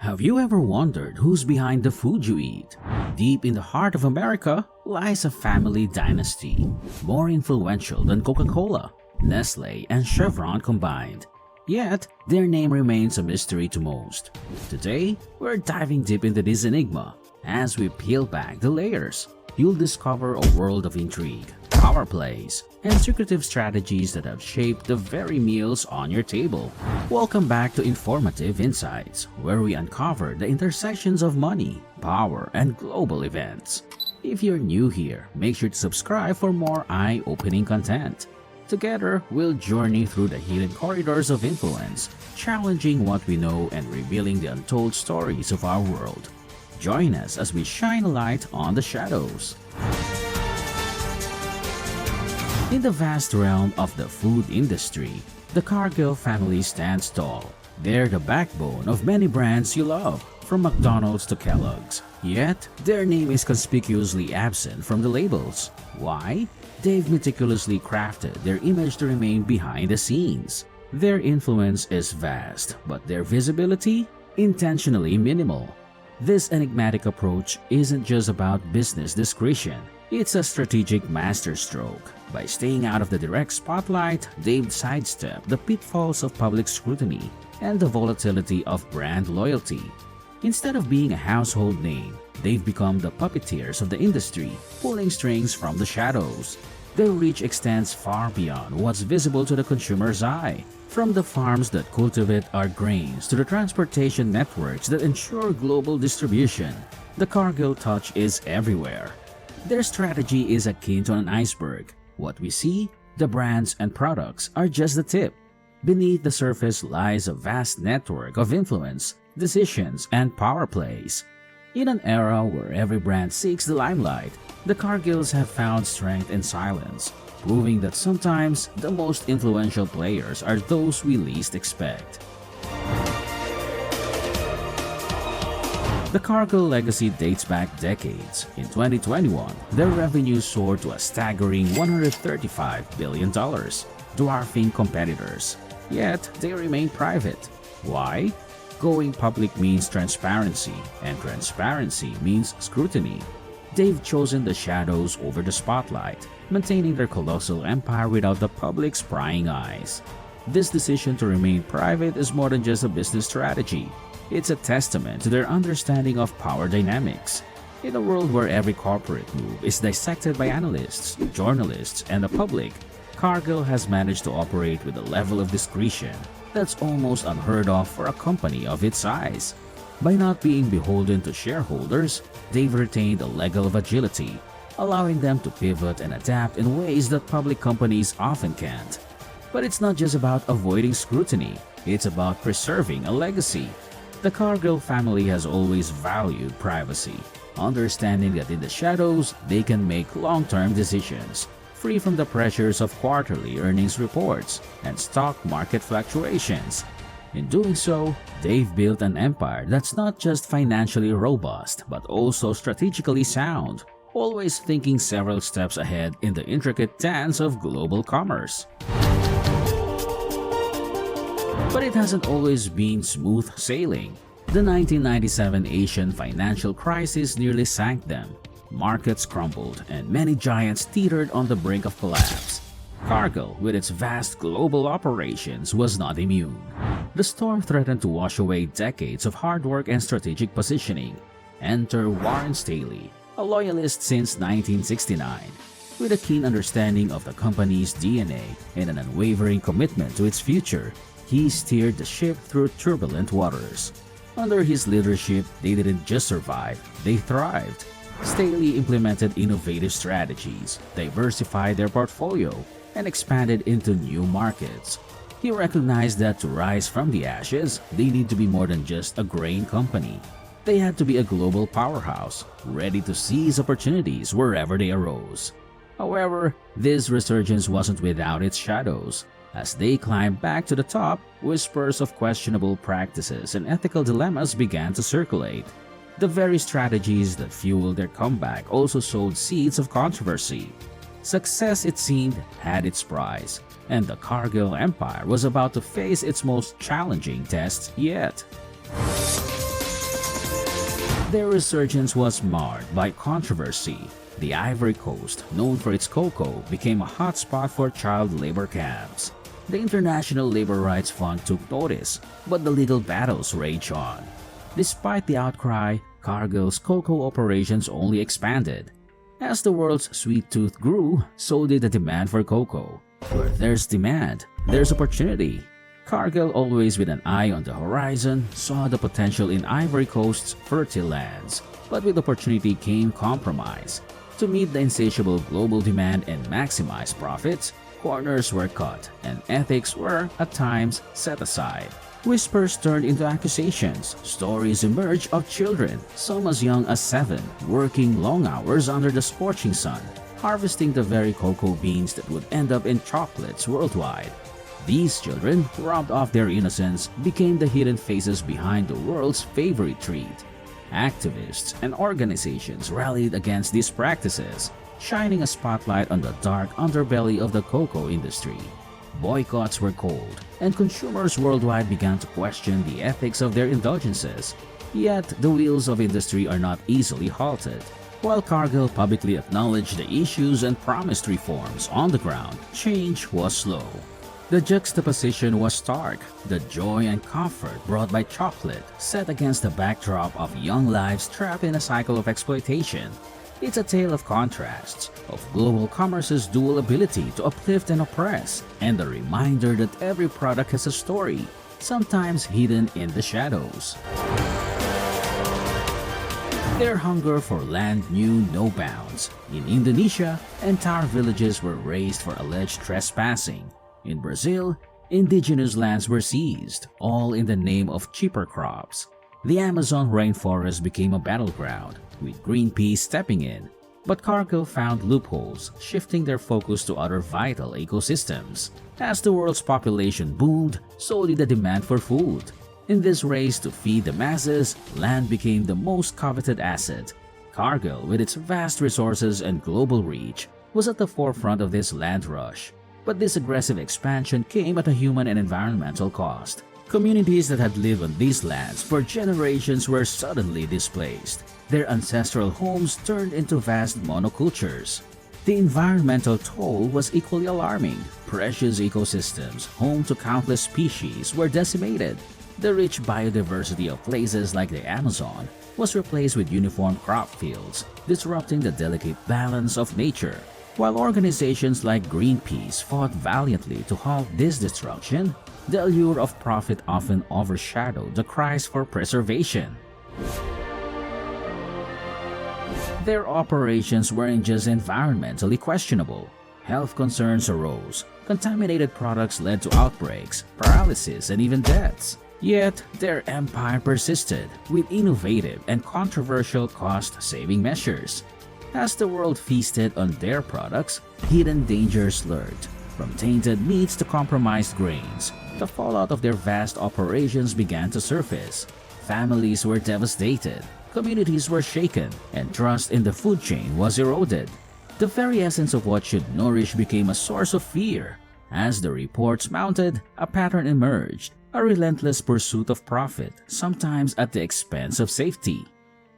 Have you ever wondered who's behind the food you eat? Deep in the heart of America lies a family dynasty, more influential than Coca-Cola, Nestle, and Chevron combined. Yet, their name remains a mystery to most. Today, we're diving deep into this enigma. As we peel back the layers, you'll discover a world of intrigue, power plays, and secretive strategies that have shaped the very meals on your table. Welcome back to Informative Insights, where we uncover the intersections of money, power, and global events. If you're new here, make sure to subscribe for more eye-opening content. Together, we'll journey through the hidden corridors of influence, challenging what we know and revealing the untold stories of our world. Join us as we shine a light on the shadows. In the vast realm of the food industry, the Cargill family stands tall. They're the backbone of many brands you love, from McDonald's to Kellogg's. Yet, their name is conspicuously absent from the labels. Why? They've meticulously crafted their image to remain behind the scenes. Their influence is vast, but their visibility? Intentionally minimal. This enigmatic approach isn't just about business discretion. It's a strategic masterstroke. By staying out of the direct spotlight, they've sidestepped the pitfalls of public scrutiny and the volatility of brand loyalty. Instead of being a household name, they've become the puppeteers of the industry, pulling strings from the shadows. Their reach extends far beyond what's visible to the consumer's eye. From the farms that cultivate our grains to the transportation networks that ensure global distribution, the Cargill touch is everywhere. Their strategy is akin to an iceberg. What we see, the brands and products, are just the tip. Beneath the surface lies a vast network of influence, decisions, and power plays. In an era where every brand seeks the limelight, the Cargills have found strength in silence, proving that sometimes the most influential players are those we least expect. The Cargill legacy dates back decades. In 2021, their revenue soared to a staggering $135 billion, dwarfing competitors. Yet, they remain private. Why? Going public means transparency, and transparency means scrutiny. They've chosen the shadows over the spotlight, maintaining their colossal empire without the public's prying eyes. This decision to remain private is more than just a business strategy. It's a testament to their understanding of power dynamics. In a world where every corporate move is dissected by analysts, journalists, and the public, Cargill has managed to operate with a level of discretion that's almost unheard of for a company of its size. By not being beholden to shareholders, they've retained a level of agility, allowing them to pivot and adapt in ways that public companies often can't. But it's not just about avoiding scrutiny, it's about preserving a legacy. The Cargill family has always valued privacy, understanding that in the shadows, they can make long-term decisions, free from the pressures of quarterly earnings reports and stock market fluctuations. In doing so, they've built an empire that's not just financially robust but also strategically sound, always thinking several steps ahead in the intricate dance of global commerce. But it hasn't always been smooth sailing. The 1997 Asian financial crisis nearly sank them. Markets crumbled and many giants teetered on the brink of collapse. Cargill, with its vast global operations, was not immune. The storm threatened to wash away decades of hard work and strategic positioning. Enter Warren Staley, a loyalist since 1969. With a keen understanding of the company's DNA and an unwavering commitment to its future, he steered the ship through turbulent waters. Under his leadership, they didn't just survive, they thrived. Staley implemented innovative strategies, diversified their portfolio, and expanded into new markets. He recognized that to rise from the ashes, they need to be more than just a grain company. They had to be a global powerhouse, ready to seize opportunities wherever they arose. However, this resurgence wasn't without its shadows. As they climbed back to the top, whispers of questionable practices and ethical dilemmas began to circulate. The very strategies that fueled their comeback also sowed seeds of controversy. Success, it seemed, had its price, and the Cargill Empire was about to face its most challenging test yet. Their resurgence was marred by controversy. The Ivory Coast, known for its cocoa, became a hotspot for child labor camps. The International Labor Rights Fund took notice, but the legal battles rage on. Despite the outcry, Cargill's cocoa operations only expanded. As the world's sweet tooth grew, so did the demand for cocoa. Where there's demand, there's opportunity. Cargill, always with an eye on the horizon, saw the potential in Ivory Coast's fertile lands. But with opportunity came compromise. To meet the insatiable global demand and maximize profits, corners were cut and ethics were, at times, set aside. Whispers turned into accusations. Stories emerged of children, some as young as 7, working long hours under the scorching sun, harvesting the very cocoa beans that would end up in chocolates worldwide. These children, robbed of their innocence, became the hidden faces behind the world's favorite treat. Activists and organizations rallied against these practices, shining a spotlight on the dark underbelly of the cocoa industry. Boycotts were called, and consumers worldwide began to question the ethics of their indulgences. Yet, the wheels of industry are not easily halted. While Cargill publicly acknowledged the issues and promised reforms on the ground, change was slow. The juxtaposition was stark, the joy and comfort brought by chocolate set against the backdrop of young lives trapped in a cycle of exploitation. It's a tale of contrasts, of global commerce's dual ability to uplift and oppress, and a reminder that every product has a story, sometimes hidden in the shadows. Their hunger for land knew no bounds. In Indonesia, entire villages were razed for alleged trespassing. In Brazil, indigenous lands were seized, all in the name of cheaper crops. The Amazon rainforest became a battleground, with Greenpeace stepping in. But Cargill found loopholes, shifting their focus to other vital ecosystems. As the world's population boomed, so did the demand for food. In this race to feed the masses, land became the most coveted asset. Cargill, with its vast resources and global reach, was at the forefront of this land rush. But this aggressive expansion came at a human and environmental cost. Communities that had lived on these lands for generations were suddenly displaced. Their ancestral homes turned into vast monocultures. The environmental toll was equally alarming. Precious ecosystems, home to countless species, were decimated. The rich biodiversity of places like the Amazon was replaced with uniform crop fields, disrupting the delicate balance of nature. While organizations like Greenpeace fought valiantly to halt this destruction, the allure of profit often overshadowed the cries for preservation. Their operations weren't just environmentally questionable. Health concerns arose. Contaminated products led to outbreaks, paralysis, and even deaths. Yet, their empire persisted with innovative and controversial cost-saving measures. As the world feasted on their products, hidden dangers lurked. From tainted meats to compromised grains, the fallout of their vast operations began to surface. Families were devastated, communities were shaken, and trust in the food chain was eroded. The very essence of what should nourish became a source of fear. As the reports mounted, a pattern emerged, a relentless pursuit of profit, sometimes at the expense of safety.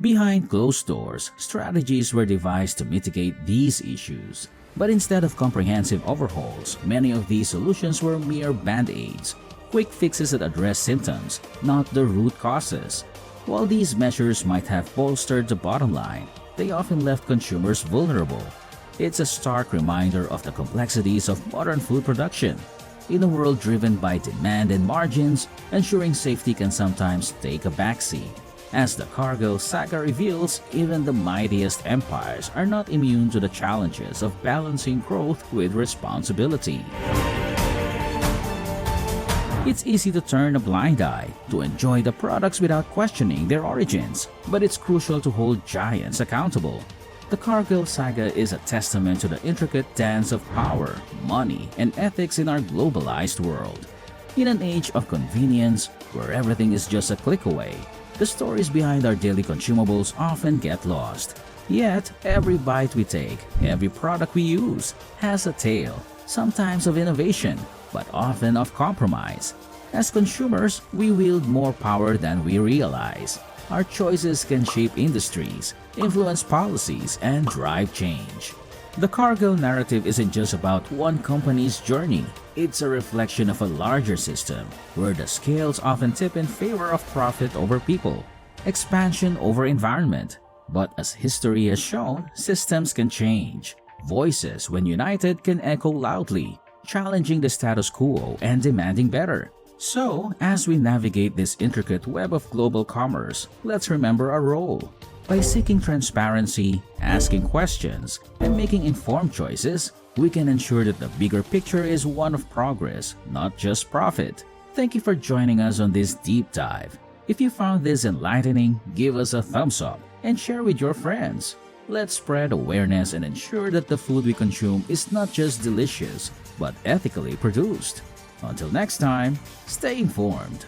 Behind closed doors, strategies were devised to mitigate these issues. But instead of comprehensive overhauls, many of these solutions were mere band-aids, quick fixes that address symptoms, not the root causes. While these measures might have bolstered the bottom line, they often left consumers vulnerable. It's a stark reminder of the complexities of modern food production. In a world driven by demand and margins, ensuring safety can sometimes take a backseat. As the Cargill saga reveals, even the mightiest empires are not immune to the challenges of balancing growth with responsibility. It's easy to turn a blind eye, to enjoy the products without questioning their origins, but it's crucial to hold giants accountable. The Cargill saga is a testament to the intricate dance of power, money, and ethics in our globalized world. In an age of convenience, where everything is just a click away, the stories behind our daily consumables often get lost. Yet, every bite we take, every product we use, has a tale, sometimes of innovation, but often of compromise. As consumers, we wield more power than we realize. Our choices can shape industries, influence policies, and drive change. The Cargill narrative isn't just about one company's journey. It's a reflection of a larger system where the scales often tip in favor of profit over people, expansion over environment. But as history has shown, systems can change. Voices, when united, can echo loudly, challenging the status quo and demanding better. So, as we navigate this intricate web of global commerce, let's remember our role. By seeking transparency, asking questions, and making informed choices, we can ensure that the bigger picture is one of progress, not just profit. Thank you for joining us on this deep dive. If you found this enlightening, give us a thumbs up and share with your friends. Let's spread awareness and ensure that the food we consume is not just delicious, but ethically produced. Until next time, stay informed.